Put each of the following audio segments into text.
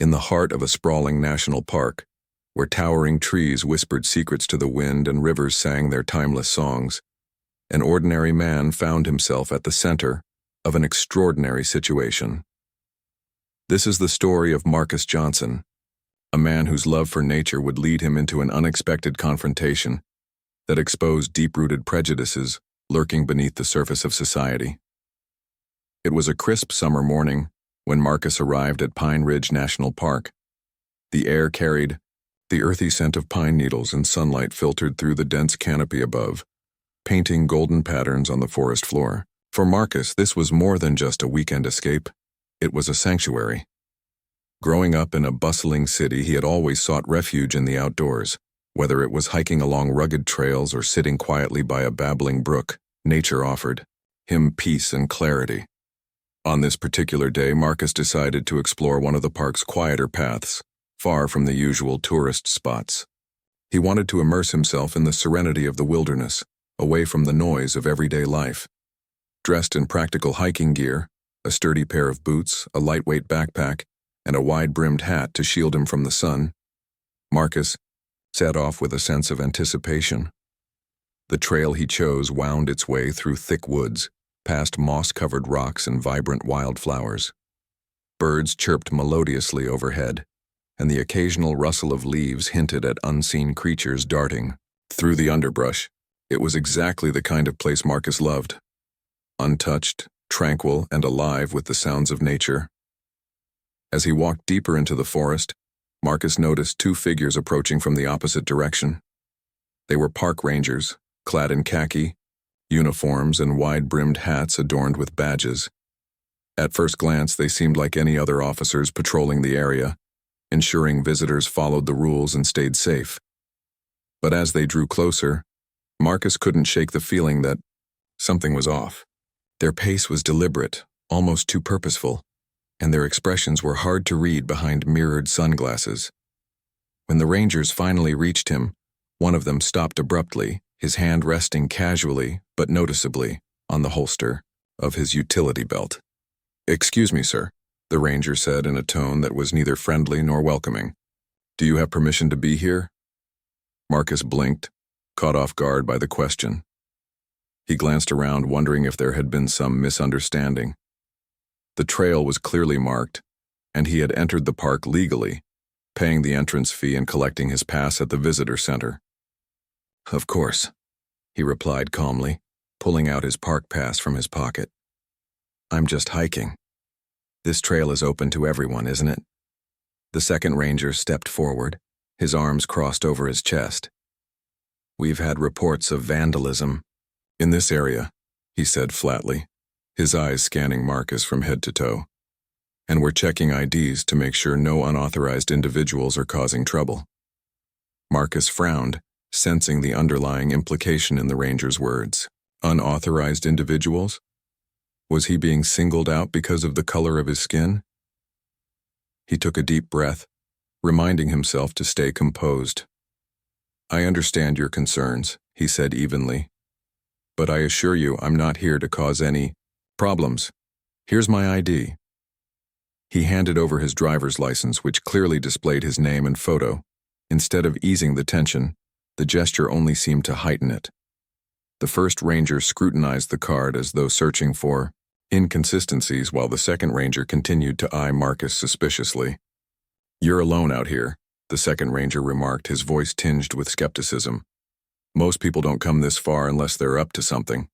In the heart of a sprawling national park, where towering trees whispered secrets to the wind and rivers sang their timeless songs, an ordinary man found himself at the center of an extraordinary situation. This is the story of Marcus Johnson, a man whose love for nature would lead him into an unexpected confrontation that exposed deep-rooted prejudices lurking beneath the surface of society. It was a crisp summer morning when Marcus arrived at Pine Ridge National Park. The air carried the earthy scent of pine needles, and sunlight filtered through the dense canopy above, painting golden patterns on the forest floor. For Marcus, this was more than just a weekend escape. It was a sanctuary. Growing up in a bustling city, he had always sought refuge in the outdoors. Whether it was hiking along rugged trails or sitting quietly by a babbling brook, nature offered him peace and clarity. On this particular day, Marcus decided to explore one of the park's quieter paths, far from the usual tourist spots. He wanted to immerse himself in the serenity of the wilderness, away from the noise of everyday life. Dressed in practical hiking gear, a sturdy pair of boots, a lightweight backpack, and a wide-brimmed hat to shield him from the sun, Marcus set off with a sense of anticipation. The trail he chose wound its way through thick woods, past moss-covered rocks and vibrant wildflowers. Birds chirped melodiously overhead, and the occasional rustle of leaves hinted at unseen creatures darting through the underbrush. It was exactly the kind of place Marcus loved. Untouched, tranquil, and alive with the sounds of nature. As he walked deeper into the forest, Marcus noticed two figures approaching from the opposite direction. They were park rangers, clad in khaki, uniforms and wide-brimmed hats adorned with badges. At first glance, they seemed like any other officers patrolling the area, ensuring visitors followed the rules and stayed safe. But as they drew closer, Marcus couldn't shake the feeling that something was off. Their pace was deliberate, almost too purposeful, and their expressions were hard to read behind mirrored sunglasses. When the rangers finally reached him, one of them stopped abruptly, his hand resting casually but noticeably on the holster of his utility belt. "Excuse me, sir," the ranger said in a tone that was neither friendly nor welcoming. "Do you have permission to be here?" Marcus blinked, caught off guard by the question. He glanced around, wondering if there had been some misunderstanding. The trail was clearly marked, and he had entered the park legally, paying the entrance fee and collecting his pass at the visitor center. "Of course," he replied calmly, pulling out his park pass from his pocket. "I'm just hiking. This trail is open to everyone, isn't it?" The second ranger stepped forward, his arms crossed over his chest. "We've had reports of vandalism in this area," he said flatly, his eyes scanning Marcus from head to toe. "And we're checking IDs to make sure no unauthorized individuals are causing trouble." Marcus frowned, sensing the underlying implication in the ranger's words. Unauthorized individuals? Was he being singled out because of the color of his skin? He took a deep breath, reminding himself to stay composed. "I understand your concerns," he said evenly, "but I assure you I'm not here to cause any problems. Here's my ID." He handed over his driver's license, which clearly displayed his name and photo. Instead of easing the tension, the gesture only seemed to heighten it. The first ranger scrutinized the card as though searching for inconsistencies, while the second ranger continued to eye Marcus suspiciously. "You're alone out here," the second ranger remarked, his voice tinged with skepticism. "Most people don't come this far unless they're up to something."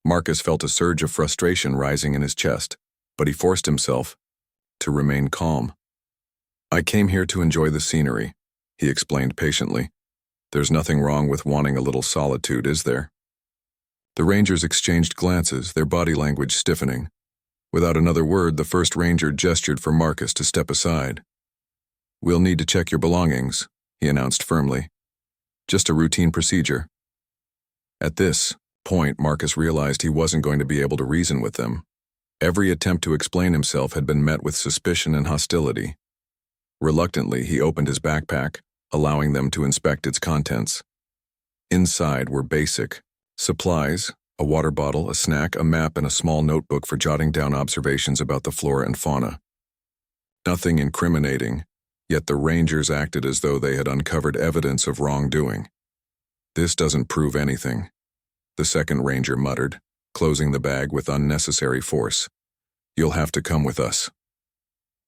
Marcus felt a surge of frustration rising in his chest, but he forced himself to remain calm. "I came here to enjoy the scenery," he explained patiently. "There's nothing wrong with wanting a little solitude, is there?" The rangers exchanged glances, their body language stiffening. Without another word, the first ranger gestured for Marcus to step aside. "We'll need to check your belongings," he announced firmly. "Just a routine procedure." At this point, Marcus realized he wasn't going to be able to reason with them. Every attempt to explain himself had been met with suspicion and hostility. Reluctantly, he opened his backpack, allowing them to inspect its contents. Inside were basic supplies, a water bottle, a snack, a map, and a small notebook for jotting down observations about the flora and fauna. Nothing incriminating, yet the Rangers acted as though they had uncovered evidence of wrongdoing. "This doesn't prove anything," the second ranger muttered, closing the bag with unnecessary force. "You'll have to come with us."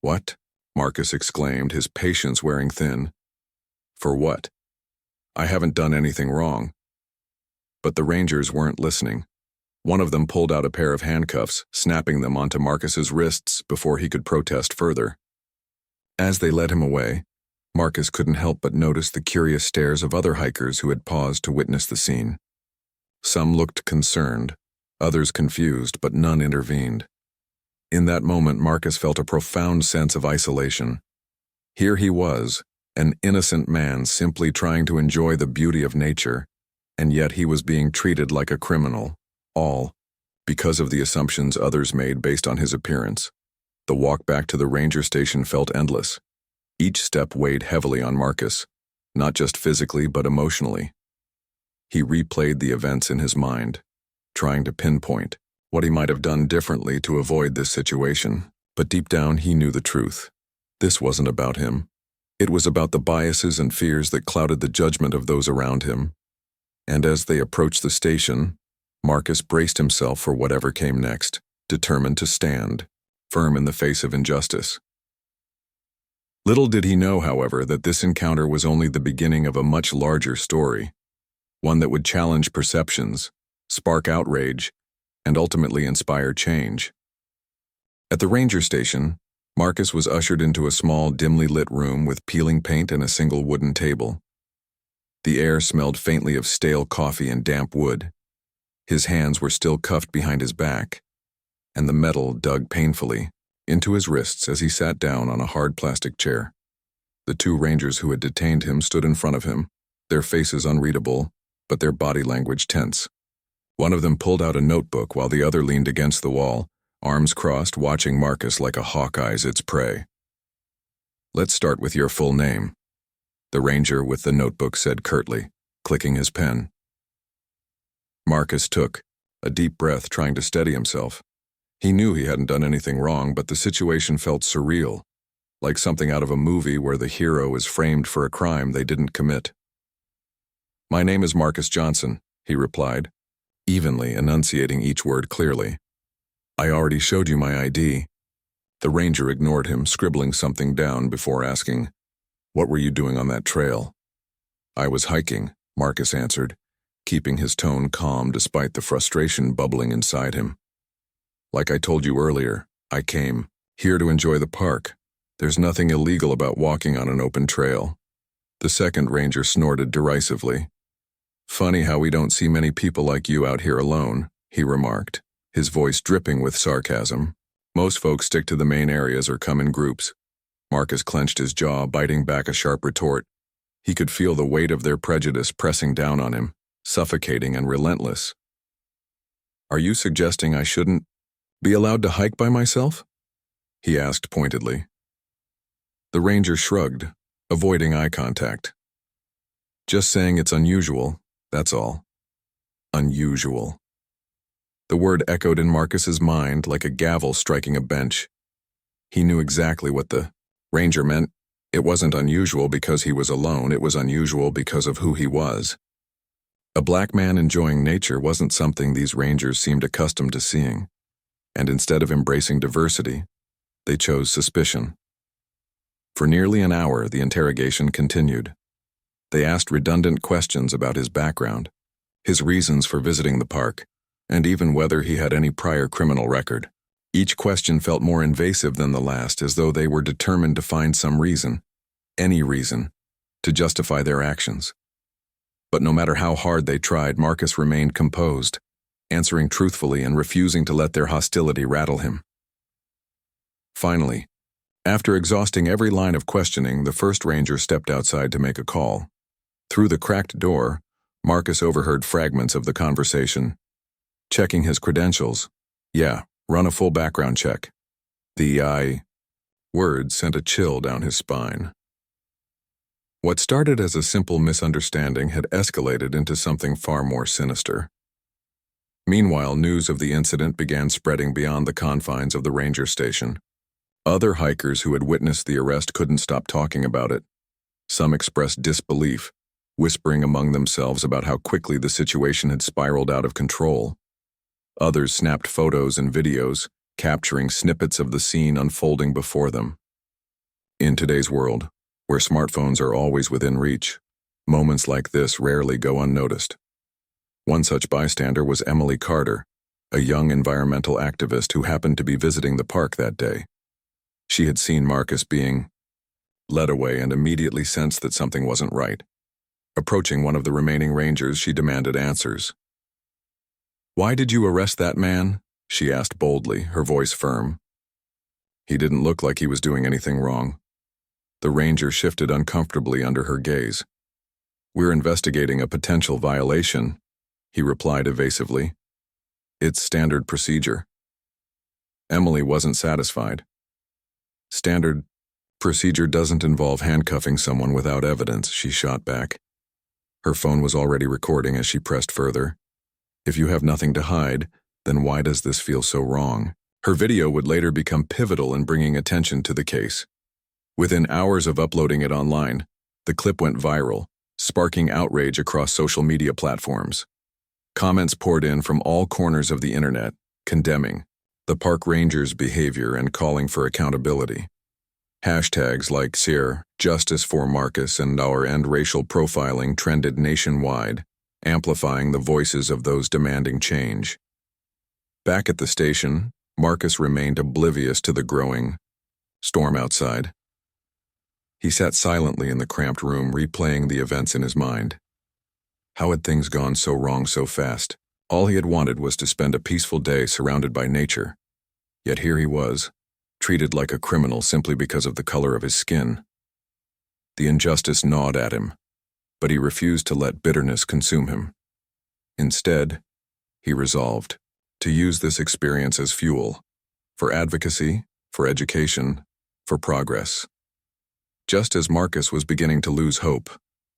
"What?" Marcus exclaimed, his patience wearing thin. "For what? I haven't done anything wrong." But the rangers weren't listening. One of them pulled out a pair of handcuffs, snapping them onto Marcus's wrists before he could protest further. As they led him away, Marcus couldn't help but notice the curious stares of other hikers who had paused to witness the scene. Some looked concerned, others confused, but none intervened. In that moment, Marcus felt a profound sense of isolation. Here he was, an innocent man simply trying to enjoy the beauty of nature, and yet he was being treated like a criminal, all because of the assumptions others made based on his appearance. The walk back to the ranger station felt endless. Each step weighed heavily on Marcus, not just physically but emotionally. He replayed the events in his mind, trying to pinpoint what he might have done differently to avoid this situation. But deep down, he knew the truth. This wasn't about him. It was about the biases and fears that clouded the judgment of those around him. And as they approached the station, Marcus braced himself for whatever came next, determined to stand, firm in the face of injustice. Little did he know, however, that this encounter was only the beginning of a much larger story, one that would challenge perceptions, spark outrage, and ultimately inspire change. At the ranger station, Marcus was ushered into a small, dimly lit room with peeling paint and a single wooden table. The air smelled faintly of stale coffee and damp wood. His hands were still cuffed behind his back, and the metal dug painfully into his wrists as he sat down on a hard plastic chair. The two rangers who had detained him stood in front of him, their faces unreadable, but their body language tense. One of them pulled out a notebook while the other leaned against the wall, arms crossed, watching Marcus like a hawk eyes its prey. "Let's start with your full name," the ranger with the notebook said curtly, clicking his pen. Marcus took a deep breath, trying to steady himself. He knew he hadn't done anything wrong, but the situation felt surreal, like something out of a movie where the hero is framed for a crime they didn't commit. "My name is Marcus Johnson," he replied, evenly enunciating each word clearly. "I already showed you my ID." The ranger ignored him, scribbling something down before asking, "What were you doing on that trail?" "I was hiking," Marcus answered, keeping his tone calm despite the frustration bubbling inside him. "Like I told you earlier, I came here to enjoy the park. There's nothing illegal about walking on an open trail." The second ranger snorted derisively. "Funny how we don't see many people like you out here alone," he remarked, his voice dripping with sarcasm. "Most folks stick to the main areas or come in groups." Marcus clenched his jaw, biting back a sharp retort. He could feel the weight of their prejudice pressing down on him, suffocating and relentless. "Are you suggesting I shouldn't be allowed to hike by myself?" he asked pointedly. The ranger shrugged, avoiding eye contact. "Just saying it's unusual, that's all." Unusual. The word echoed in Marcus's mind like a gavel striking a bench. He knew exactly what the ranger meant. It wasn't unusual because he was alone, it was unusual because of who he was. A black man enjoying nature wasn't something these rangers seemed accustomed to seeing, and instead of embracing diversity, they chose suspicion. For nearly an hour, the interrogation continued. They asked redundant questions about his background, his reasons for visiting the park, and even whether he had any prior criminal record. Each question felt more invasive than the last, as though they were determined to find some reason, any reason, to justify their actions. But no matter how hard they tried, Marcus remained composed, answering truthfully and refusing to let their hostility rattle him. Finally, after exhausting every line of questioning, the first ranger stepped outside to make a call. Through the cracked door, Marcus overheard fragments of the conversation. Checking his credentials. "Yeah, run a full background check." The word sent a chill down his spine. What started as a simple misunderstanding had escalated into something far more sinister. Meanwhile, news of the incident began spreading beyond the confines of the ranger station. Other hikers who had witnessed the arrest couldn't stop talking about it. Some expressed disbelief, whispering among themselves about how quickly the situation had spiraled out of control. Others snapped photos and videos, capturing snippets of the scene unfolding before them. In today's world, where smartphones are always within reach, moments like this rarely go unnoticed. One such bystander was Emily Carter, a young environmental activist who happened to be visiting the park that day. She had seen Marcus being led away and immediately sensed that something wasn't right. Approaching one of the remaining rangers, she demanded answers. "Why did you arrest that man?" she asked boldly, her voice firm. He didn't look like he was doing anything wrong. The ranger shifted uncomfortably under her gaze. "We're investigating a potential violation," he replied evasively. "It's standard procedure." Emily wasn't satisfied. "Standard procedure doesn't involve handcuffing someone without evidence," she shot back. Her phone was already recording as she pressed further. "If you have nothing to hide, then why does this feel so wrong?" Her video would later become pivotal in bringing attention to the case. Within hours of uploading it online, the clip went viral, sparking outrage across social media platforms. Comments poured in from all corners of the internet, condemning the park ranger's behavior and calling for accountability. Hashtags like SEER, Justice for Marcus, and Our End Racial Profiling trended nationwide, amplifying the voices of those demanding change. Back at the station, Marcus remained oblivious to the growing storm outside. He sat silently in the cramped room, replaying the events in his mind. How had things gone so wrong so fast? All he had wanted was to spend a peaceful day surrounded by nature. Yet here he was, treated like a criminal simply because of the color of his skin. The injustice gnawed at him, but he refused to let bitterness consume him. Instead, he resolved to use this experience as fuel, for advocacy, for education, for progress. Just as Marcus was beginning to lose hope,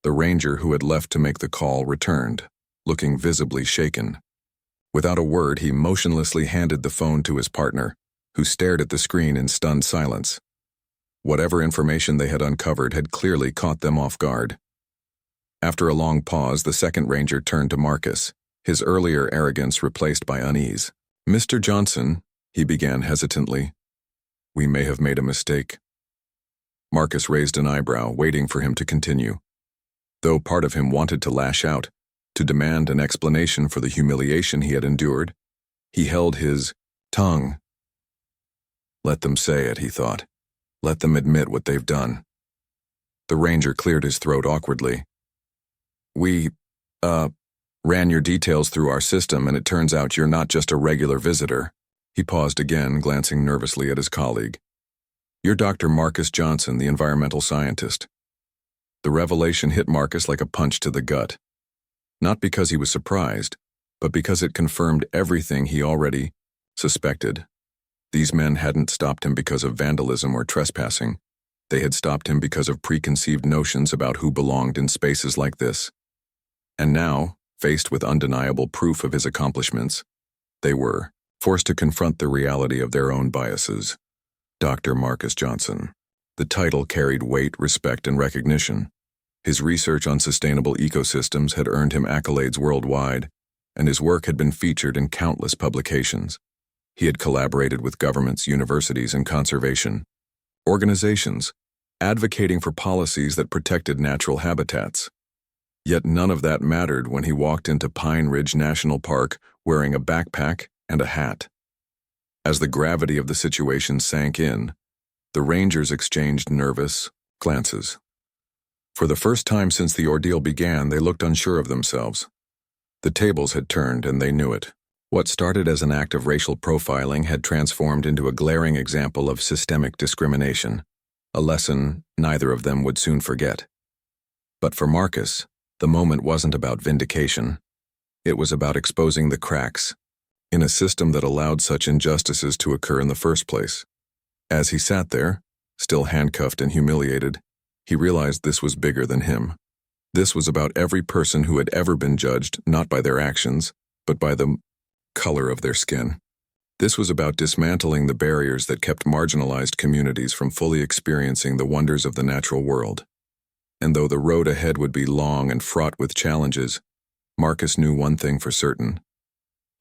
the ranger who had left to make the call returned, looking visibly shaken. Without a word, he motionlessly handed the phone to his partner, who stared at the screen in stunned silence. Whatever information they had uncovered had clearly caught them off guard. After a long pause, the second ranger turned to Marcus, his earlier arrogance replaced by unease. "Mr. Johnson," he began hesitantly, "we may have made a mistake." Marcus raised an eyebrow, waiting for him to continue. Though part of him wanted to lash out, to demand an explanation for the humiliation he had endured, he held his tongue. Let them say it, he thought. Let them admit what they've done. The ranger cleared his throat awkwardly. "We, ran your details through our system, and it turns out you're not just a regular visitor." He paused again, glancing nervously at his colleague. "You're Dr. Marcus Johnson, the environmental scientist." The revelation hit Marcus like a punch to the gut. Not because he was surprised, but because it confirmed everything he already suspected. These men hadn't stopped him because of vandalism or trespassing. They had stopped him because of preconceived notions about who belonged in spaces like this. And now, faced with undeniable proof of his accomplishments, they were forced to confront the reality of their own biases. Dr. Marcus Johnson. The title carried weight, respect, and recognition. His research on sustainable ecosystems had earned him accolades worldwide, and his work had been featured in countless publications. He had collaborated with governments, universities, and conservation organizations, advocating for policies that protected natural habitats. Yet none of that mattered when he walked into Pine Ridge National Park wearing a backpack and a hat. As the gravity of the situation sank in, the rangers exchanged nervous glances. For the first time since the ordeal began, they looked unsure of themselves. The tables had turned, and they knew it. What started as an act of racial profiling had transformed into a glaring example of systemic discrimination, a lesson neither of them would soon forget. But for Marcus, the moment wasn't about vindication. It was about exposing the cracks in a system that allowed such injustices to occur in the first place. As he sat there, still handcuffed and humiliated, he realized this was bigger than him. This was about every person who had ever been judged not by their actions, but by the color of their skin. This was about dismantling the barriers that kept marginalized communities from fully experiencing the wonders of the natural world. And though the road ahead would be long and fraught with challenges, Marcus knew one thing for certain.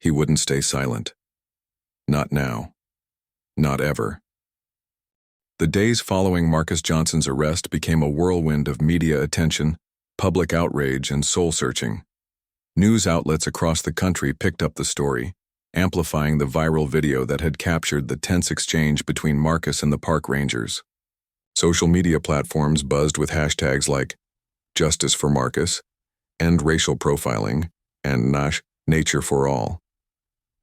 He wouldn't stay silent. Not now. Not ever. The days following Marcus Johnson's arrest became a whirlwind of media attention, public outrage, and soul-searching. News outlets across the country picked up the story, amplifying the viral video that had captured the tense exchange between Marcus and the park rangers. Social media platforms buzzed with hashtags like Justice for Marcus, End Racial Profiling, and Nature for All.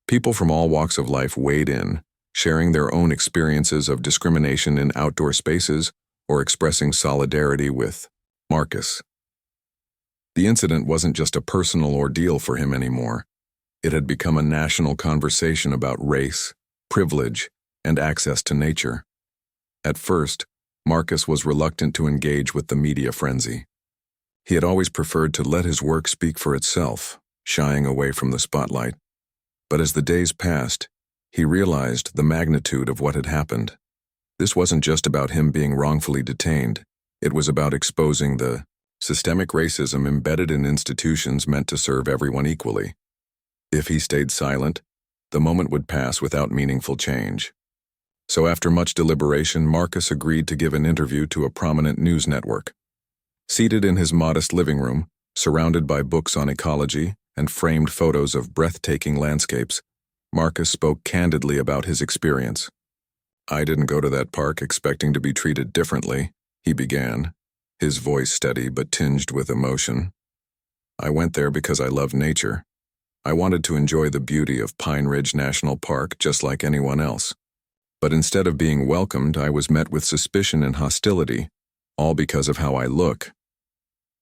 People from all walks of life weighed in, sharing their own experiences of discrimination in outdoor spaces or expressing solidarity with Marcus. The incident wasn't just a personal ordeal for him anymore. It had become a national conversation about race, privilege, and access to nature. At first, Marcus was reluctant to engage with the media frenzy. He had always preferred to let his work speak for itself, shying away from the spotlight. But as the days passed, he realized the magnitude of what had happened. This wasn't just about him being wrongfully detained. It was about exposing the systemic racism embedded in institutions meant to serve everyone equally. If he stayed silent, the moment would pass without meaningful change. So after much deliberation, Marcus agreed to give an interview to a prominent news network. Seated in his modest living room, surrounded by books on ecology and framed photos of breathtaking landscapes, Marcus spoke candidly about his experience. "I didn't go to that park expecting to be treated differently," he began, his voice steady but tinged with emotion. "I went there because I love nature. I wanted to enjoy the beauty of Pine Ridge National Park just like anyone else. But instead of being welcomed, I was met with suspicion and hostility, all because of how I look."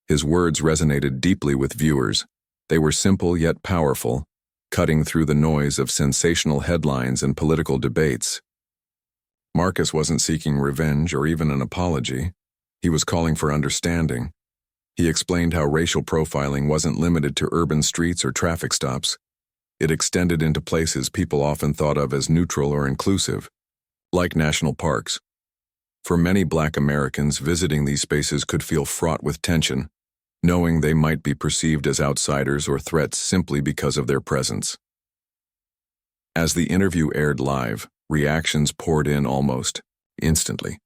His words resonated deeply with viewers. They were simple yet powerful, cutting through the noise of sensational headlines and political debates. Marcus wasn't seeking revenge or even an apology. He was calling for understanding. He explained how racial profiling wasn't limited to urban streets or traffic stops. It extended into places people often thought of as neutral or inclusive, like national parks. For many Black Americans, visiting these spaces could feel fraught with tension, knowing they might be perceived as outsiders or threats simply because of their presence. As the interview aired live, reactions poured in almost instantly.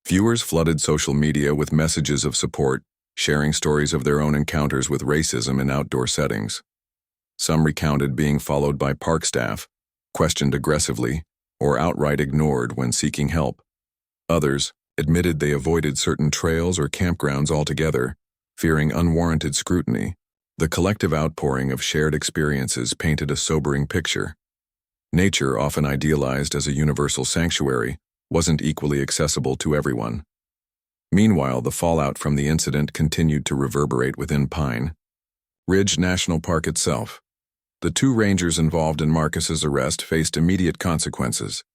Viewers flooded social media with messages of support, sharing stories of their own encounters with racism in outdoor settings. Some recounted being followed by park staff, questioned aggressively, or outright ignored when seeking help. Others admitted they avoided certain trails or campgrounds altogether, fearing unwarranted scrutiny. The collective outpouring of shared experiences painted a sobering picture. Nature, often idealized as a universal sanctuary, wasn't equally accessible to everyone. Meanwhile, the fallout from the incident continued to reverberate within Pine Ridge National Park itself. The two rangers involved in Marcus's arrest faced immediate consequences.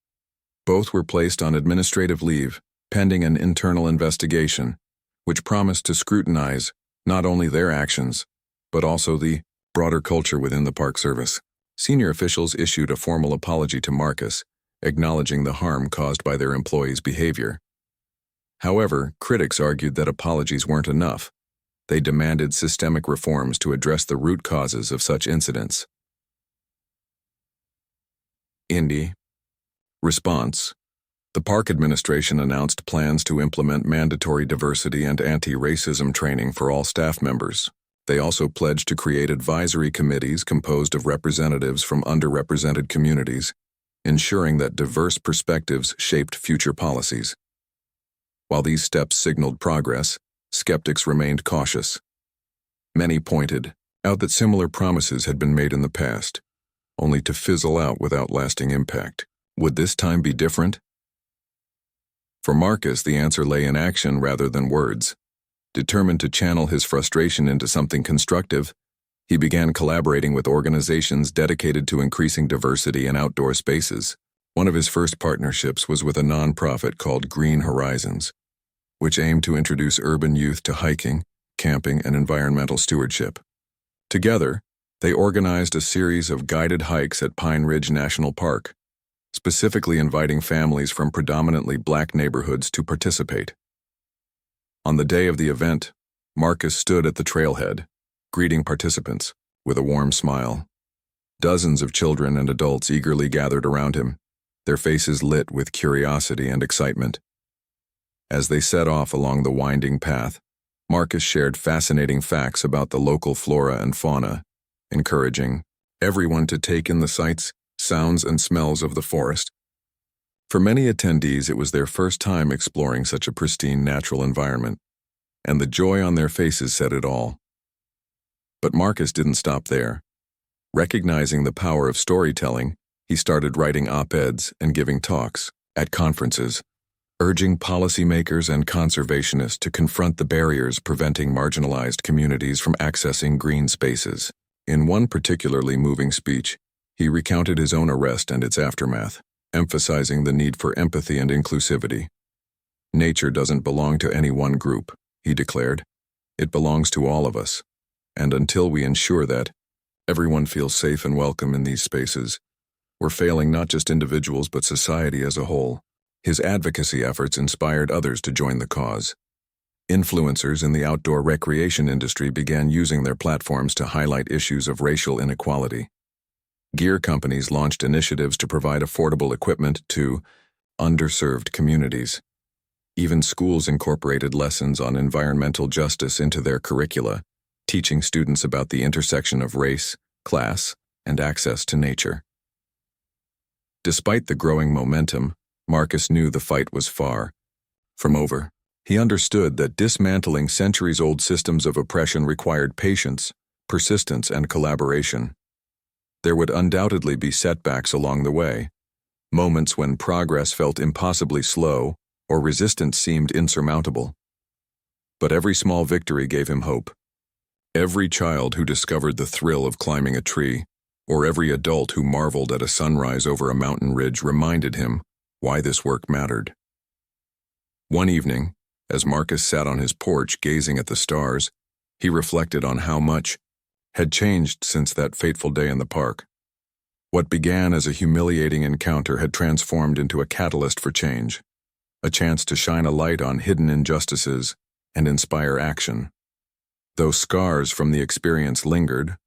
Both were placed on administrative leave, pending an internal investigation, which promised to scrutinize not only their actions, but also the broader culture within the Park Service. Senior officials issued a formal apology to Marcus, acknowledging the harm caused by their employees' behavior. However, critics argued that apologies weren't enough. They demanded systemic reforms to address the root causes of such incidents. Indy. Response. The park administration announced plans to implement mandatory diversity and anti-racism training for all staff members. They also pledged to create advisory committees composed of representatives from underrepresented communities, ensuring that diverse perspectives shaped future policies. While these steps signaled progress, skeptics remained cautious. Many pointed out that similar promises had been made in the past, only to fizzle out without lasting impact. Would this time be different? For Marcus, the answer lay in action rather than words. Determined to channel his frustration into something constructive, he began collaborating with organizations dedicated to increasing diversity in outdoor spaces. One of his first partnerships was with a nonprofit called Green Horizons, which aimed to introduce urban youth to hiking, camping, and environmental stewardship. Together, they organized a series of guided hikes at Pine Ridge National Park, specifically inviting families from predominantly black neighborhoods to participate. On the day of the event, Marcus stood at the trailhead, greeting participants with a warm smile. Dozens of children and adults eagerly gathered around him, their faces lit with curiosity and excitement. As they set off along the winding path, Marcus shared fascinating facts about the local flora and fauna, encouraging everyone to take in the sights, sounds, and smells of the forest. For many attendees, it was their first time exploring such a pristine natural environment, and the joy on their faces said it all. But Marcus didn't stop there. Recognizing the power of storytelling, he started writing op-eds and giving talks at conferences, urging policymakers and conservationists to confront the barriers preventing marginalized communities from accessing green spaces. In one particularly moving speech, he recounted his own arrest and its aftermath, emphasizing the need for empathy and inclusivity. "Nature doesn't belong to any one group," he declared. "It belongs to all of us. And until we ensure that everyone feels safe and welcome in these spaces, we're failing not just individuals but society as a whole." His advocacy efforts inspired others to join the cause. Influencers in the outdoor recreation industry began using their platforms to highlight issues of racial inequality. Gear companies launched initiatives to provide affordable equipment to underserved communities. Even schools incorporated lessons on environmental justice into their curricula, teaching students about the intersection of race, class, and access to nature. Despite the growing momentum, Marcus knew the fight was far from over. He understood that dismantling centuries-old systems of oppression required patience, persistence, and collaboration. There would undoubtedly be setbacks along the way, moments when progress felt impossibly slow or resistance seemed insurmountable. But every small victory gave him hope. Every child who discovered the thrill of climbing a tree, or every adult who marveled at a sunrise over a mountain ridge reminded him why this work mattered. One evening, as Marcus sat on his porch gazing at the stars, he reflected on how much had changed since that fateful day in the park. What began as a humiliating encounter had transformed into a catalyst for change, a chance to shine a light on hidden injustices and inspire action. Though scars from the experience lingered,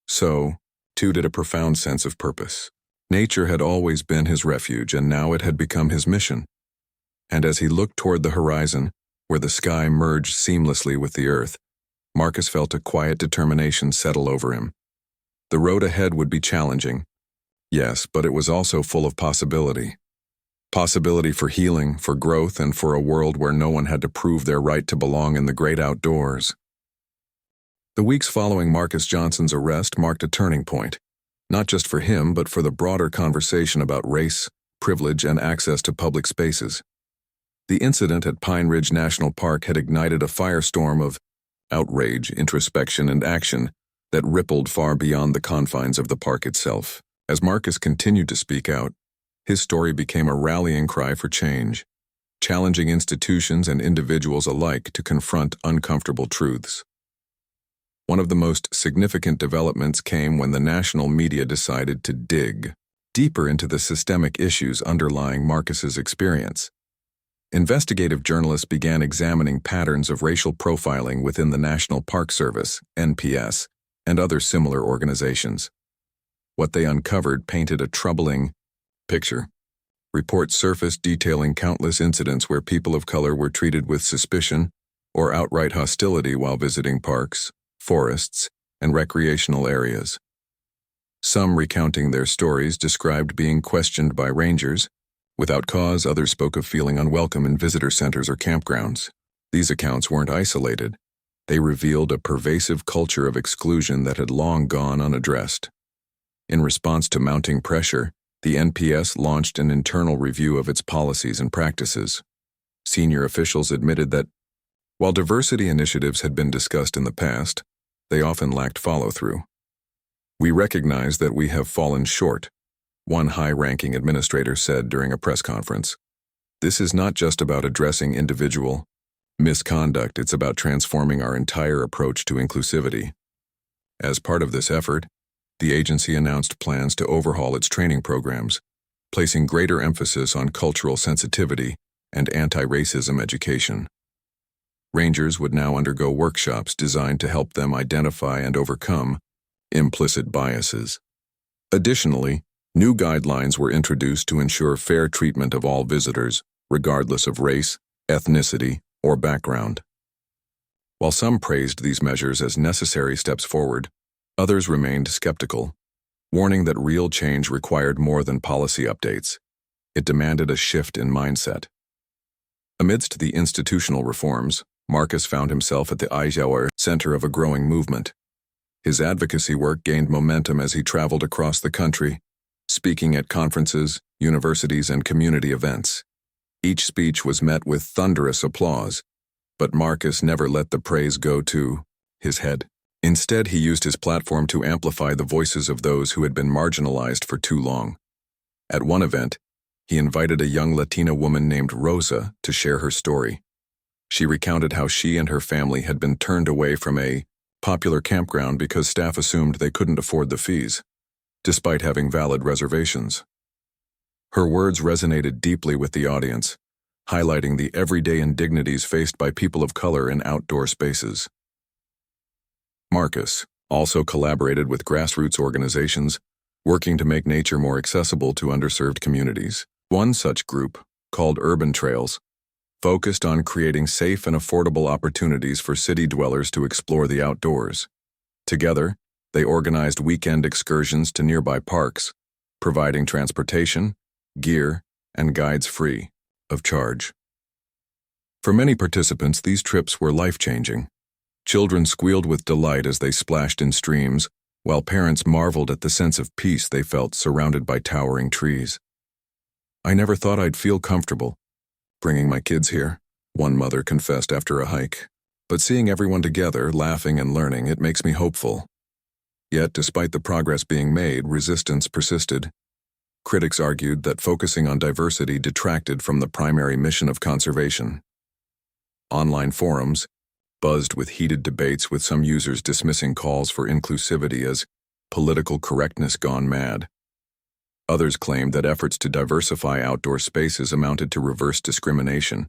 so, too, did a profound sense of purpose. Nature had always been his refuge, and now it had become his mission. And as he looked toward the horizon, where the sky merged seamlessly with the earth, Marcus felt a quiet determination settle over him. The road ahead would be challenging, yes, but it was also full of possibility. Possibility for healing, for growth, and for a world where no one had to prove their right to belong in the great outdoors. The weeks following Marcus Johnson's arrest marked a turning point, not just for him but for the broader conversation about race, privilege, and access to public spaces. The incident at Pine Ridge National Park had ignited a firestorm of outrage, introspection, and action that rippled far beyond the confines of the park itself. As Marcus continued to speak out, his story became a rallying cry for change, challenging institutions and individuals alike to confront uncomfortable truths. One of the most significant developments came when the national media decided to dig deeper into the systemic issues underlying Marcus's experience. Investigative journalists began examining patterns of racial profiling within the National Park Service, NPS, and other similar organizations. What they uncovered painted a troubling picture. Reports surfaced detailing countless incidents where people of color were treated with suspicion or outright hostility while visiting parks, forests, and recreational areas. Some recounting their stories described being questioned by rangers without cause. Others spoke of feeling unwelcome in visitor centers or campgrounds. These accounts weren't isolated. They revealed a pervasive culture of exclusion that had long gone unaddressed. In response to mounting pressure, the NPS launched an internal review of its policies and practices. Senior officials admitted that, while diversity initiatives had been discussed in the past, they often lacked follow-through. "We recognize that we have fallen short," one high-ranking administrator said during a press conference. "This is not just about addressing individual misconduct, it's about transforming our entire approach to inclusivity." As part of this effort, the agency announced plans to overhaul its training programs, placing greater emphasis on cultural sensitivity and anti-racism education. Rangers would now undergo workshops designed to help them identify and overcome implicit biases. Additionally, new guidelines were introduced to ensure fair treatment of all visitors, regardless of race, ethnicity, or background. While some praised these measures as necessary steps forward, others remained skeptical, warning that real change required more than policy updates. It demanded a shift in mindset. Amidst the institutional reforms, Marcus found himself at the Eisenhower center of a growing movement. His advocacy work gained momentum as he traveled across the country, speaking at conferences, universities, and community events. Each speech was met with thunderous applause, but Marcus never let the praise go to his head. Instead, he used his platform to amplify the voices of those who had been marginalized for too long. At one event, he invited a young Latina woman named Rosa to share her story. She recounted how she and her family had been turned away from a popular campground because staff assumed they couldn't afford the fees, despite having valid reservations. Her words resonated deeply with the audience, highlighting the everyday indignities faced by people of color in outdoor spaces. Marcus also collaborated with grassroots organizations working to make nature more accessible to underserved communities. One such group, called Urban Trails, focused on creating safe and affordable opportunities for city dwellers to explore the outdoors. Together, they organized weekend excursions to nearby parks, providing transportation, gear, and guides free of charge. For many participants, these trips were life-changing. Children squealed with delight as they splashed in streams, while parents marveled at the sense of peace they felt surrounded by towering trees. "I never thought I'd feel comfortable bringing my kids here," one mother confessed after a hike. "But seeing everyone together, laughing and learning, it makes me hopeful." Yet, despite the progress being made, resistance persisted. Critics argued that focusing on diversity detracted from the primary mission of conservation. Online forums buzzed with heated debates, with some users dismissing calls for inclusivity as political correctness gone mad. Others claimed that efforts to diversify outdoor spaces amounted to reverse discrimination,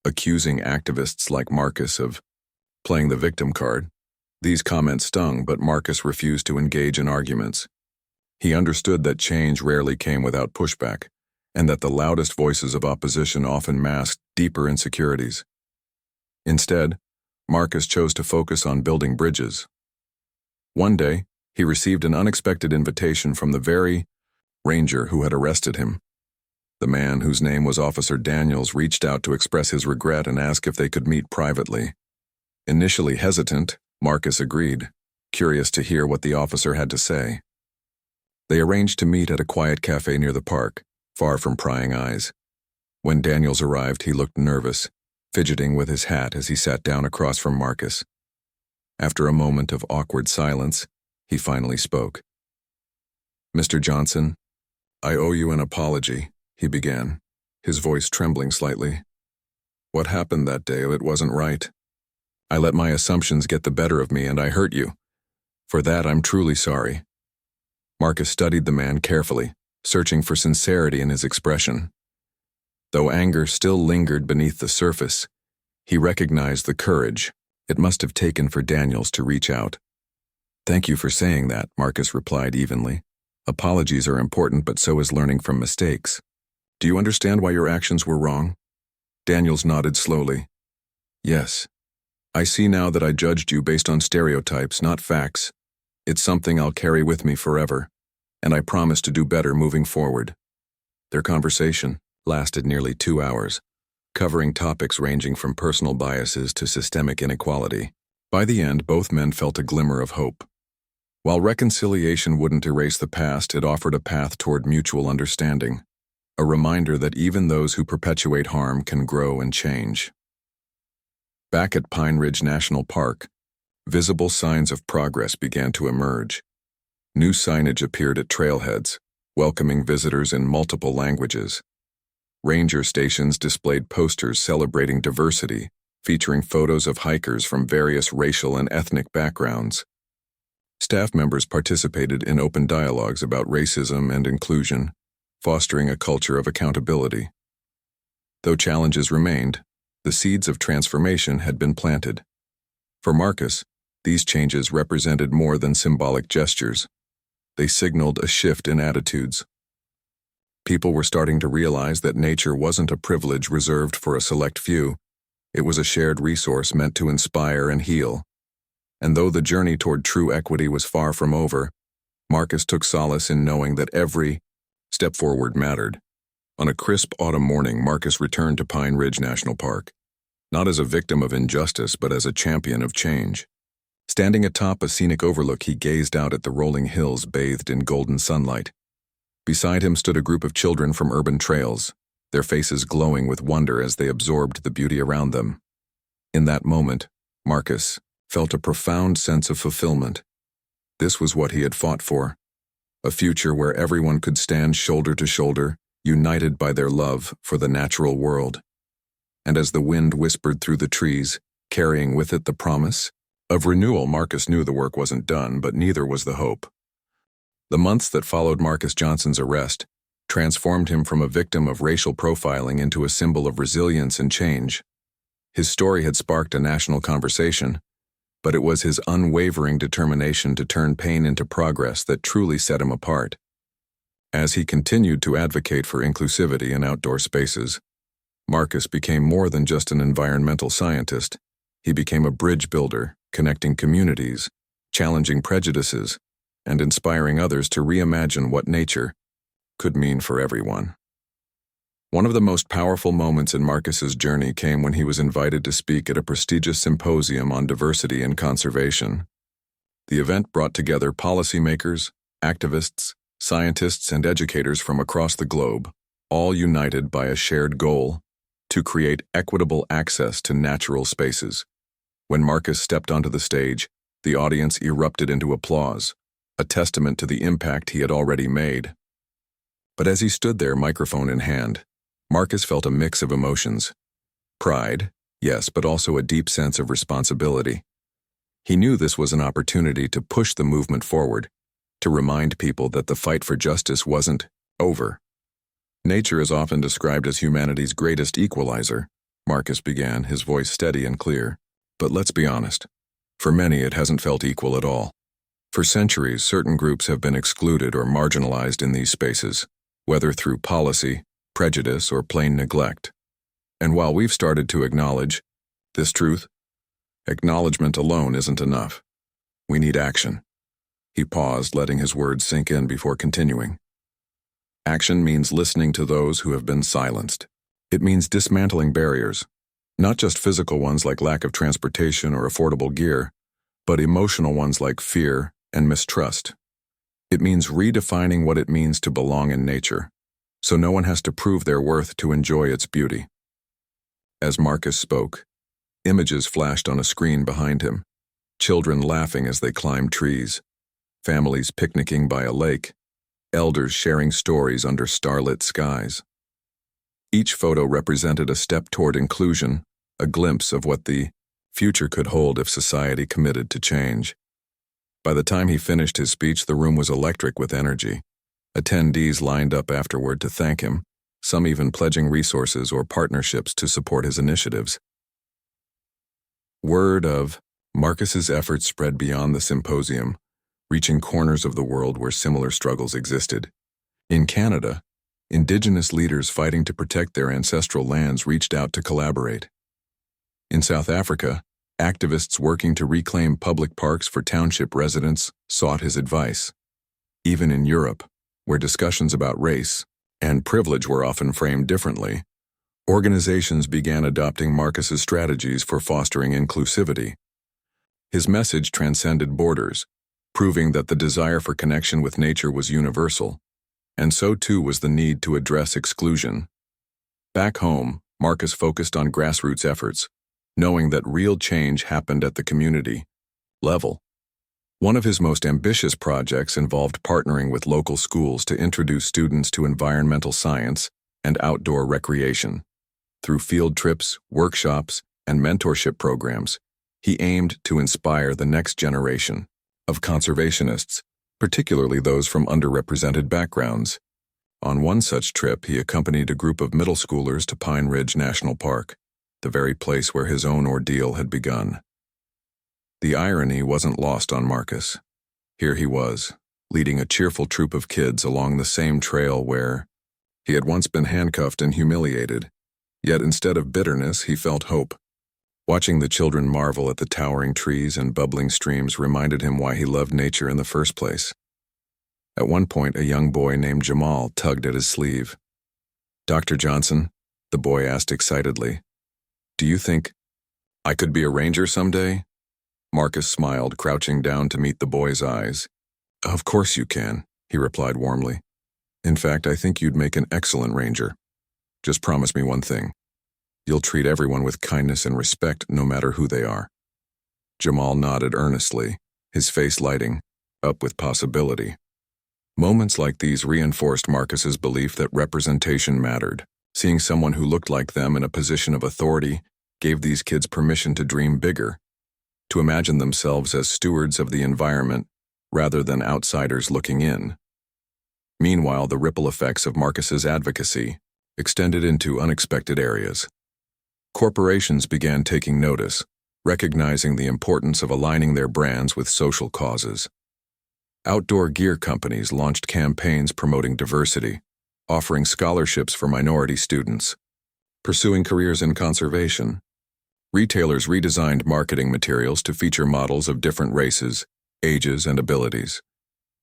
accusing activists like Marcus of playing the victim card. These comments stung, but Marcus refused to engage in arguments. He understood that change rarely came without pushback, and that the loudest voices of opposition often masked deeper insecurities. Instead, Marcus chose to focus on building bridges. One day, he received an unexpected invitation from the very ranger who had arrested him. The man, whose name was Officer Daniels, reached out to express his regret and ask if they could meet privately. Initially hesitant, Marcus agreed, curious to hear what the officer had to say. They arranged to meet at a quiet cafe near the park, far from prying eyes. When Daniels arrived, he looked nervous, fidgeting with his hat as he sat down across from Marcus. After a moment of awkward silence, he finally spoke. "Mr. Johnson, I owe you an apology," he began, his voice trembling slightly. "What happened that day, it wasn't right. I let my assumptions get the better of me and I hurt you. For that, I'm truly sorry." Marcus studied the man carefully, searching for sincerity in his expression. Though anger still lingered beneath the surface, he recognized the courage it must have taken for Daniels to reach out. "Thank you for saying that," Marcus replied evenly. "Apologies are important, but so is learning from mistakes. Do you understand why your actions were wrong?" Daniels nodded slowly. "Yes. I see now that I judged you based on stereotypes, not facts. It's something I'll carry with me forever, and I promise to do better moving forward." Their conversation lasted nearly 2 hours, covering topics ranging from personal biases to systemic inequality. By the end, both men felt a glimmer of hope. While reconciliation wouldn't erase the past, it offered a path toward mutual understanding, a reminder that even those who perpetuate harm can grow and change. Back at Pine Ridge National Park, visible signs of progress began to emerge. New signage appeared at trailheads, welcoming visitors in multiple languages. Ranger stations displayed posters celebrating diversity, featuring photos of hikers from various racial and ethnic backgrounds. Staff members participated in open dialogues about racism and inclusion, fostering a culture of accountability. Though challenges remained, the seeds of transformation had been planted. For Marcus, these changes represented more than symbolic gestures. They signaled a shift in attitudes. People were starting to realize that nature wasn't a privilege reserved for a select few. It was a shared resource meant to inspire and heal. And though the journey toward true equity was far from over, Marcus took solace in knowing that every step forward mattered. On a crisp autumn morning, Marcus returned to Pine Ridge National Park, not as a victim of injustice but as a champion of change. Standing atop a scenic overlook, he gazed out at the rolling hills bathed in golden sunlight. Beside him stood a group of children from urban trails, their faces glowing with wonder as they absorbed the beauty around them. In that moment, Marcus felt a profound sense of fulfillment. This was what he had fought for, a future where everyone could stand shoulder to shoulder, united by their love for the natural world. And as the wind whispered through the trees, carrying with it the promise of renewal, Marcus knew the work wasn't done, but neither was the hope. The months that followed Marcus Johnson's arrest transformed him from a victim of racial profiling into a symbol of resilience and change. His story had sparked a national conversation, but it was his unwavering determination to turn pain into progress that truly set him apart. As he continued to advocate for inclusivity in outdoor spaces, Marcus became more than just an environmental scientist. He became a bridge builder, connecting communities, challenging prejudices, and inspiring others to reimagine what nature could mean for everyone. One of the most powerful moments in Marcus's journey came when he was invited to speak at a prestigious symposium on diversity and conservation. The event brought together policymakers, activists, scientists, and educators from across the globe, all united by a shared goal: to create equitable access to natural spaces. When Marcus stepped onto the stage, the audience erupted into applause, a testament to the impact he had already made. But as he stood there, microphone in hand, Marcus felt a mix of emotions. Pride, yes, but also a deep sense of responsibility. He knew this was an opportunity to push the movement forward, to remind people that the fight for justice wasn't over. Nature is often described as humanity's greatest equalizer, Marcus began, his voice steady and clear. But let's be honest. For many, it hasn't felt equal at all. For centuries, certain groups have been excluded or marginalized in these spaces, whether through policy, prejudice, or plain neglect. And while we've started to acknowledge this truth, acknowledgement alone isn't enough. We need action. He paused, letting his words sink in before continuing. Action means listening to those who have been silenced. It means dismantling barriers, not just physical ones like lack of transportation or affordable gear, but emotional ones like fear and mistrust. It means redefining what it means to belong in nature, so no one has to prove their worth to enjoy its beauty. As Marcus spoke, images flashed on a screen behind him: children laughing as they climbed trees, families picnicking by a lake, elders sharing stories under starlit skies. Each photo represented a step toward inclusion, a glimpse of what the future could hold if society committed to change. By the time he finished his speech, the room was electric with energy. Attendees lined up afterward to thank him, some even pledging resources or partnerships to support his initiatives. Word of Marcus's efforts spread beyond the symposium, reaching corners of the world where similar struggles existed. In Canada, Indigenous leaders fighting to protect their ancestral lands reached out to collaborate. In South Africa, activists working to reclaim public parks for township residents sought his advice. Even in Europe, where discussions about race and privilege were often framed differently, organizations began adopting Marcus's strategies for fostering inclusivity. His message transcended borders, proving that the desire for connection with nature was universal, and so too was the need to address exclusion. Back home, Marcus focused on grassroots efforts, knowing that real change happened at the community level. One of his most ambitious projects involved partnering with local schools to introduce students to environmental science and outdoor recreation. Through field trips, workshops, and mentorship programs, he aimed to inspire the next generation of conservationists, particularly those from underrepresented backgrounds. On one such trip, he accompanied a group of middle schoolers to Pine Ridge National Park, the very place where his own ordeal had begun. The irony wasn't lost on Marcus. Here he was, leading a cheerful troop of kids along the same trail where he had once been handcuffed and humiliated, yet instead of bitterness, he felt hope. Watching the children marvel at the towering trees and bubbling streams reminded him why he loved nature in the first place. At one point, a young boy named Jamal tugged at his sleeve. "Dr. Johnson," the boy asked excitedly, "do you think I could be a ranger someday?" Marcus smiled, crouching down to meet the boy's eyes. "Of course you can," he replied warmly. "In fact, I think you'd make an excellent ranger. Just promise me one thing. You'll treat everyone with kindness and respect no matter who they are." Jamal nodded earnestly, his face lighting up with possibility. Moments like these reinforced Marcus's belief that representation mattered. Seeing someone who looked like them in a position of authority gave these kids permission to dream bigger, to imagine themselves as stewards of the environment rather than outsiders looking in. Meanwhile, the ripple effects of Marcus's advocacy extended into unexpected areas. Corporations began taking notice, recognizing the importance of aligning their brands with social causes. Outdoor gear companies launched campaigns promoting diversity, offering scholarships for minority students, pursuing careers in conservation. Retailers redesigned marketing materials to feature models of different races, ages, and abilities.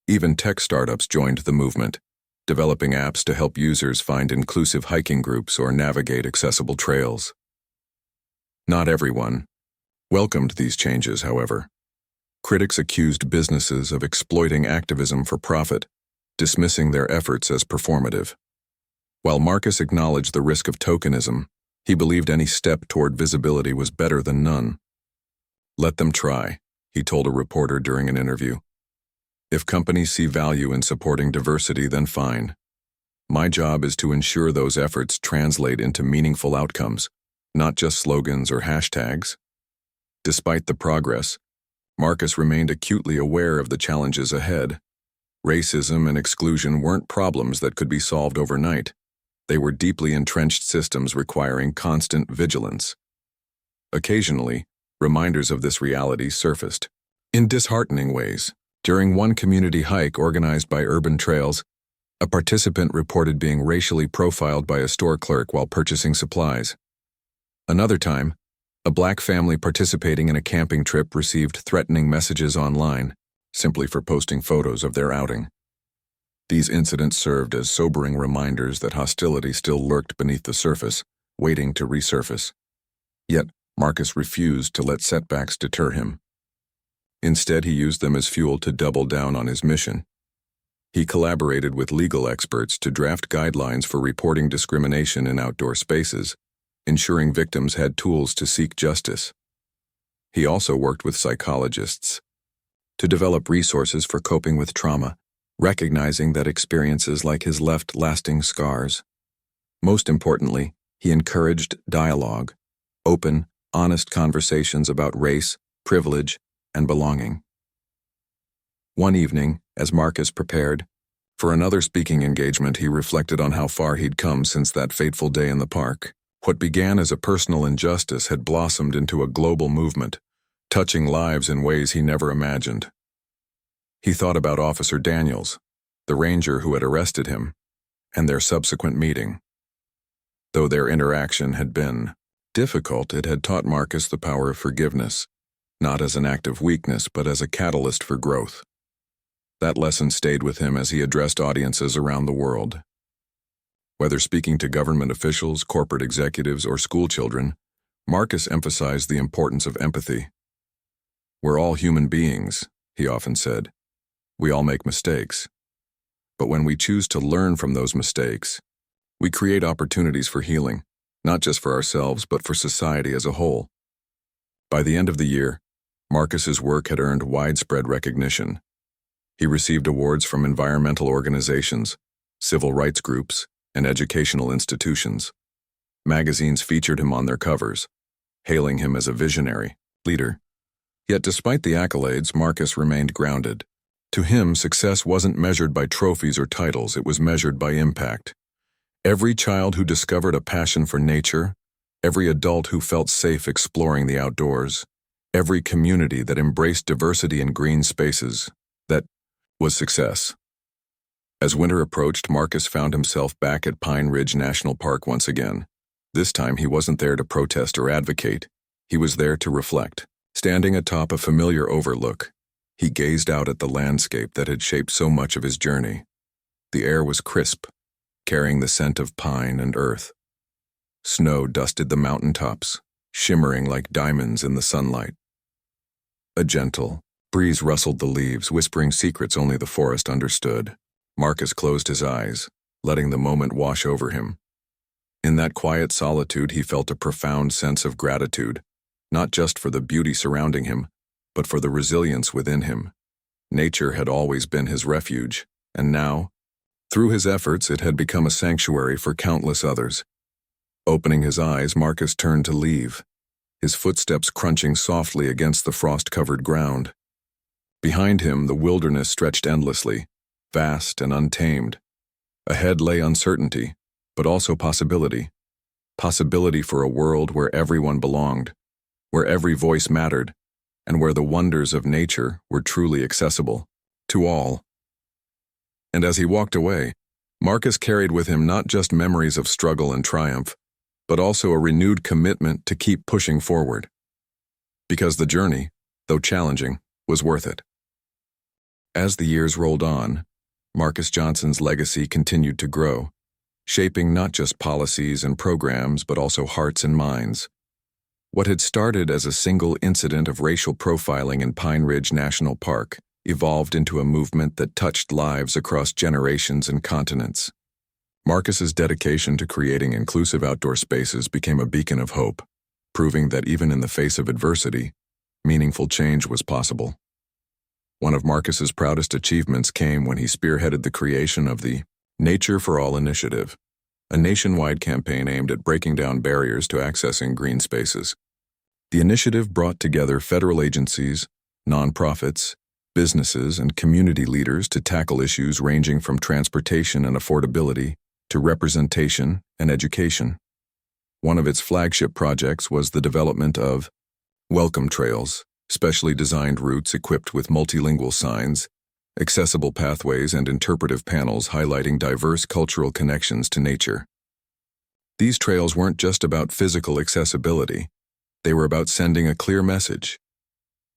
Even tech startups joined the movement, developing apps to help users find inclusive hiking groups or navigate accessible trails. Not everyone welcomed these changes, however. Critics accused businesses of exploiting activism for profit, dismissing their efforts as performative. While Marcus acknowledged the risk of tokenism, he believed any step toward visibility was better than none. "Let them try," he told a reporter during an interview. "If companies see value in supporting diversity, then fine. My job is to ensure those efforts translate into meaningful outcomes, not just slogans or hashtags." Despite the progress, Marcus remained acutely aware of the challenges ahead. Racism and exclusion weren't problems that could be solved overnight. They were deeply entrenched systems requiring constant vigilance. Occasionally, reminders of this reality surfaced, in disheartening ways. During one community hike organized by Urban Trails, a participant reported being racially profiled by a store clerk while purchasing supplies. Another time, a Black family participating in a camping trip received threatening messages online, simply for posting photos of their outing. These incidents served as sobering reminders that hostility still lurked beneath the surface, waiting to resurface. Yet, Marcus refused to let setbacks deter him. Instead, he used them as fuel to double down on his mission. He collaborated with legal experts to draft guidelines for reporting discrimination in outdoor spaces, ensuring victims had tools to seek justice. He also worked with psychologists to develop resources for coping with trauma, recognizing that experiences like his left lasting scars. Most importantly, he encouraged dialogue, open, honest conversations about race, privilege, and belonging. One evening, as Marcus prepared for another speaking engagement, he reflected on how far he'd come since that fateful day in the park. What began as a personal injustice had blossomed into a global movement, touching lives in ways he never imagined. He thought about Officer Daniels, the ranger who had arrested him, and their subsequent meeting. Though their interaction had been difficult, it had taught Marcus the power of forgiveness, not as an act of weakness, but as a catalyst for growth. That lesson stayed with him as he addressed audiences around the world. Whether speaking to government officials, corporate executives, or school children, Marcus emphasized the importance of empathy. "We're all human beings," he often said. "We all make mistakes. But when we choose to learn from those mistakes, we create opportunities for healing, not just for ourselves, but for society as a whole." By the end of the year, Marcus's work had earned widespread recognition. He received awards from environmental organizations, civil rights groups, and educational institutions. Magazines featured him on their covers, hailing him as a visionary leader. Yet despite the accolades, Marcus remained grounded. To him, success wasn't measured by trophies or titles, it was measured by impact. Every child who discovered a passion for nature, every adult who felt safe exploring the outdoors, every community that embraced diversity in green spaces, that was success. As winter approached, Marcus found himself back at Pine Ridge National Park once again. This time he wasn't there to protest or advocate. He was there to reflect. Standing atop a familiar overlook, he gazed out at the landscape that had shaped so much of his journey. The air was crisp, carrying the scent of pine and earth. Snow dusted the mountaintops, shimmering like diamonds in the sunlight. A gentle breeze rustled the leaves, whispering secrets only the forest understood. Marcus closed his eyes, letting the moment wash over him. In that quiet solitude, he felt a profound sense of gratitude, not just for the beauty surrounding him, but for the resilience within him. Nature had always been his refuge, and now, through his efforts, it had become a sanctuary for countless others. Opening his eyes, Marcus turned to leave, his footsteps crunching softly against the frost-covered ground. Behind him, the wilderness stretched endlessly, vast and untamed. Ahead lay uncertainty, but also possibility. Possibility for a world where everyone belonged, where every voice mattered, and where the wonders of nature were truly accessible to all. And as he walked away, Marcus carried with him not just memories of struggle and triumph, but also a renewed commitment to keep pushing forward. Because the journey, though challenging, was worth it. As the years rolled on, Marcus Johnson's legacy continued to grow, shaping not just policies and programs but also hearts and minds. What had started as a single incident of racial profiling in Pine Ridge National Park evolved into a movement that touched lives across generations and continents. Marcus's dedication to creating inclusive outdoor spaces became a beacon of hope, proving that even in the face of adversity, meaningful change was possible. One of Marcus's proudest achievements came when he spearheaded the creation of the Nature for All initiative, a nationwide campaign aimed at breaking down barriers to accessing green spaces. The initiative brought together federal agencies, nonprofits, businesses, and community leaders to tackle issues ranging from transportation and affordability to representation and education. One of its flagship projects was the development of welcome trails, specially designed routes equipped with multilingual signs, accessible pathways, and interpretive panels highlighting diverse cultural connections to nature. These trails weren't just about physical accessibility. They were about sending a clear message.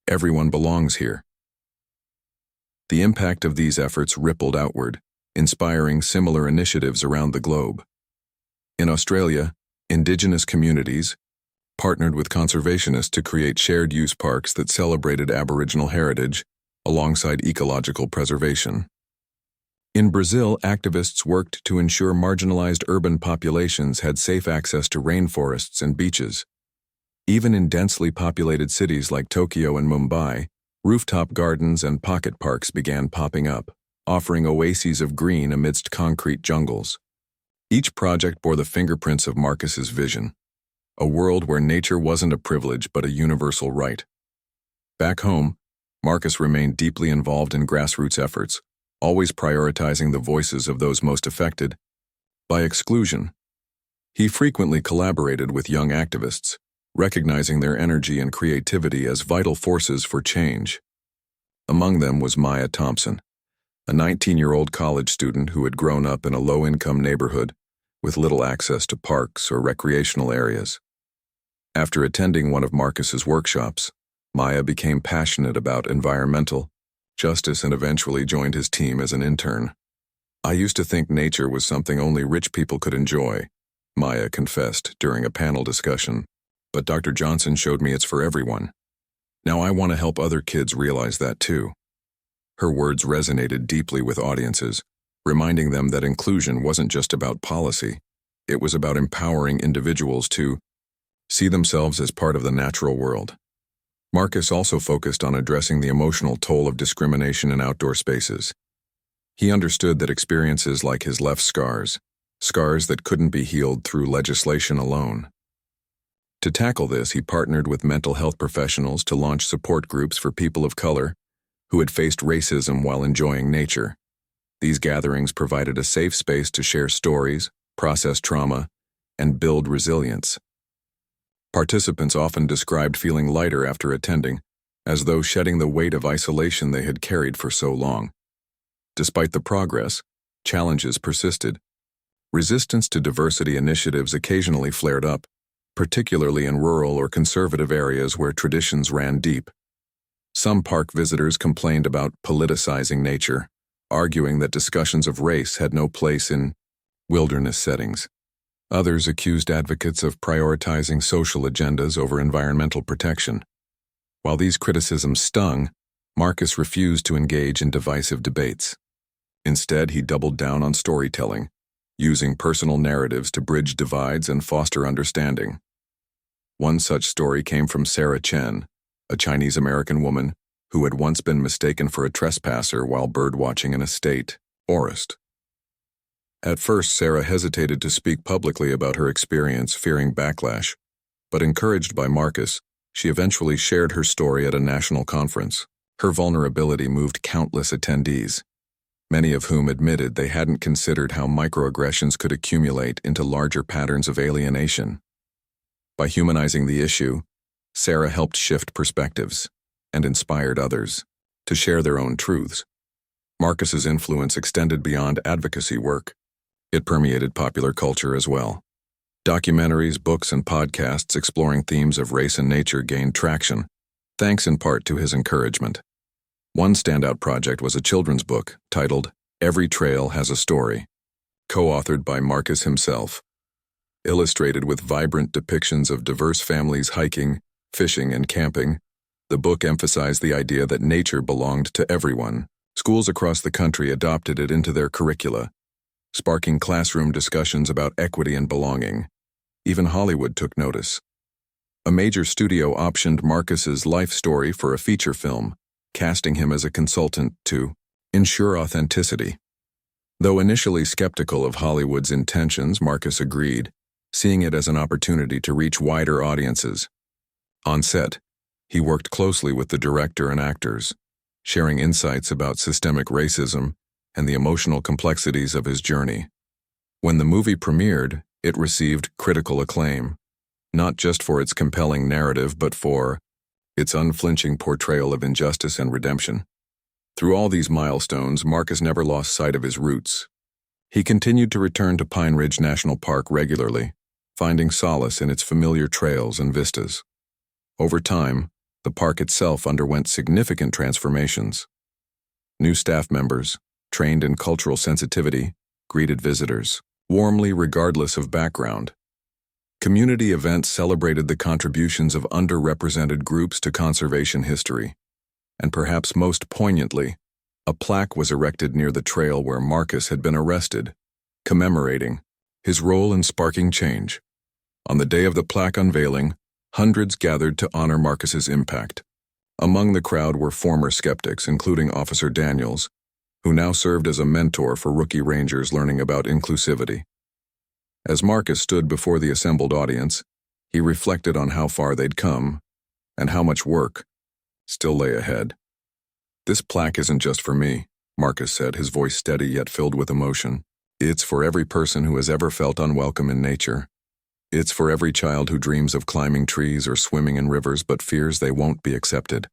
Everyone belongs here. The impact of these efforts rippled outward, inspiring similar initiatives around the globe. In Australia, Indigenous communities partnered with conservationists to create shared-use parks that celebrated Aboriginal heritage alongside ecological preservation. In Brazil, activists worked to ensure marginalized urban populations had safe access to rainforests and beaches. Even in densely populated cities like Tokyo and Mumbai, rooftop gardens and pocket parks began popping up, offering oases of green amidst concrete jungles. Each project bore the fingerprints of Marcus's vision, a world where nature wasn't a privilege but a universal right. Back home, Marcus remained deeply involved in grassroots efforts, always prioritizing the voices of those most affected by exclusion. He frequently collaborated with young activists, recognizing their energy and creativity as vital forces for change. Among them was Maya Thompson, a 19-year-old college student who had grown up in a low-income neighborhood with little access to parks or recreational areas. After attending one of Marcus's workshops, Maya became passionate about environmental justice and eventually joined his team as an intern. "I used to think nature was something only rich people could enjoy," Maya confessed during a panel discussion. "But Dr. Johnson showed me it's for everyone. Now I want to help other kids realize that too." Her words resonated deeply with audiences, reminding them that inclusion wasn't just about policy. It was about empowering individuals to see themselves as part of the natural world. Marcus also focused on addressing the emotional toll of discrimination in outdoor spaces. He understood that experiences like his left scars that couldn't be healed through legislation alone. To tackle this, he partnered with mental health professionals to launch support groups for people of color who had faced racism while enjoying nature. These gatherings provided a safe space to share stories, process trauma, and build resilience. Participants often described feeling lighter after attending, as though shedding the weight of isolation they had carried for so long. Despite the progress, challenges persisted. Resistance to diversity initiatives occasionally flared up, particularly in rural or conservative areas where traditions ran deep. Some park visitors complained about politicizing nature, arguing that discussions of race had no place in wilderness settings. Others accused advocates of prioritizing social agendas over environmental protection. While these criticisms stung, Marcus refused to engage in divisive debates. Instead, he doubled down on storytelling, using personal narratives to bridge divides and foster understanding. One such story came from Sarah Chen, a Chinese-American woman who had once been mistaken for a trespasser while birdwatching in a state forest. At first, Sarah hesitated to speak publicly about her experience, fearing backlash, but encouraged by Marcus, she eventually shared her story at a national conference. Her vulnerability moved countless attendees, many of whom admitted they hadn't considered how microaggressions could accumulate into larger patterns of alienation. By humanizing the issue, Sarah helped shift perspectives and inspired others to share their own truths. Marcus's influence extended beyond advocacy work. It permeated popular culture as well. Documentaries, books, and podcasts exploring themes of race and nature gained traction, thanks in part to his encouragement. One standout project was a children's book titled Every Trail Has a Story, co-authored by Marcus himself. Illustrated with vibrant depictions of diverse families hiking, fishing, and camping, the book emphasized the idea that nature belonged to everyone. Schools across the country adopted it into their curricula, sparking classroom discussions about equity and belonging. Even Hollywood took notice. A major studio optioned Marcus's life story for a feature film, casting him as a consultant to ensure authenticity. Though initially skeptical of Hollywood's intentions, Marcus agreed, seeing it as an opportunity to reach wider audiences. On set, he worked closely with the director and actors, sharing insights about systemic racism and the emotional complexities of his journey. When the movie premiered, it received critical acclaim, not just for its compelling narrative but for its unflinching portrayal of injustice and redemption. Through all these milestones, Marcus never lost sight of his roots. He continued to return to Pine Ridge National Park regularly, finding solace in its familiar trails and vistas. Over time, the park itself underwent significant transformations. New staff members, trained in cultural sensitivity, greeted visitors warmly regardless of background. Community events celebrated the contributions of underrepresented groups to conservation history. And perhaps most poignantly, a plaque was erected near the trail where Marcus had been arrested, commemorating his role in sparking change. On the day of the plaque unveiling, hundreds gathered to honor Marcus's impact. Among the crowd were former skeptics, including Officer Daniels, who now served as a mentor for rookie rangers learning about inclusivity. As Marcus stood before the assembled audience, he reflected on how far they'd come and how much work still lay ahead. "This plaque isn't just for me," Marcus said, his voice steady yet filled with emotion. "It's for every person who has ever felt unwelcome in nature. It's for every child who dreams of climbing trees or swimming in rivers but fears they won't be accepted.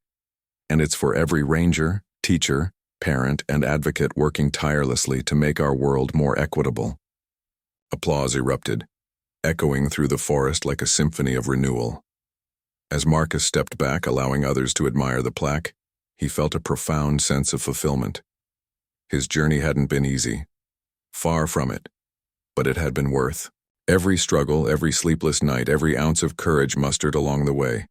And it's for every ranger, teacher, parent, and advocate working tirelessly to make our world more equitable." Applause erupted, echoing through the forest like a symphony of renewal. As Marcus stepped back, allowing others to admire the plaque, he felt a profound sense of fulfillment. His journey hadn't been easy. Far from it. But it had been worth every struggle, every sleepless night, every ounce of courage mustered along the way.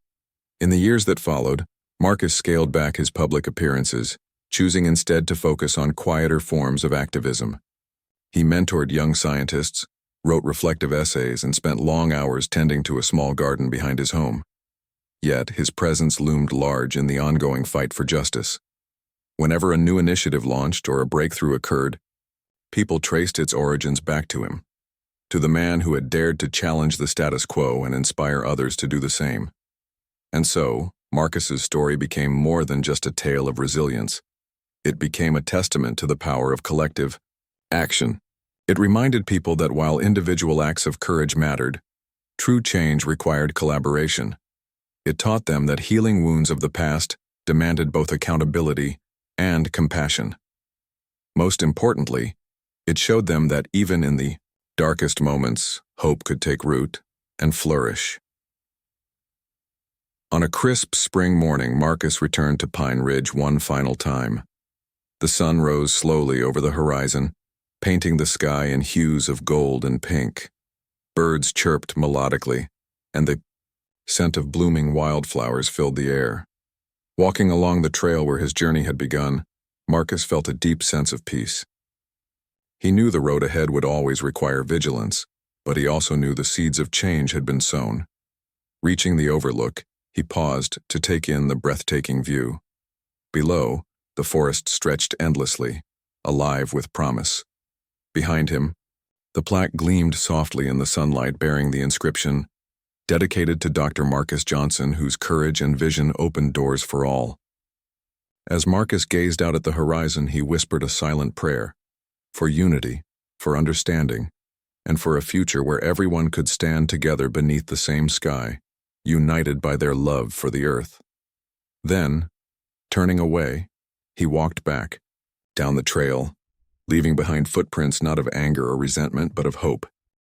In the years that followed, Marcus scaled back his public appearances, choosing instead to focus on quieter forms of activism. He mentored young scientists, wrote reflective essays, and spent long hours tending to a small garden behind his home. Yet, his presence loomed large in the ongoing fight for justice. Whenever a new initiative launched or a breakthrough occurred, people traced its origins back to him, to the man who had dared to challenge the status quo and inspire others to do the same. And so, Marcus's story became more than just a tale of resilience. It became a testament to the power of collective action. It reminded people that while individual acts of courage mattered, true change required collaboration. It taught them that healing wounds of the past demanded both accountability and compassion. Most importantly, it showed them that even in the darkest moments, hope could take root and flourish. On a crisp spring morning, Marcus returned to Pine Ridge one final time. The sun rose slowly over the horizon, painting the sky in hues of gold and pink. Birds chirped melodically, and the scent of blooming wildflowers filled the air. Walking along the trail where his journey had begun, Marcus felt a deep sense of peace. He knew the road ahead would always require vigilance, but he also knew the seeds of change had been sown. Reaching the overlook, he paused to take in the breathtaking view. Below, the forest stretched endlessly, alive with promise. Behind him, the plaque gleamed softly in the sunlight, bearing the inscription, "Dedicated to Dr. Marcus Johnson, whose courage and vision opened doors for all." As Marcus gazed out at the horizon, he whispered a silent prayer, for unity, for understanding, and for a future where everyone could stand together beneath the same sky, united by their love for the earth. Then, turning away, he walked back, down the trail, leaving behind footprints not of anger or resentment but of hope.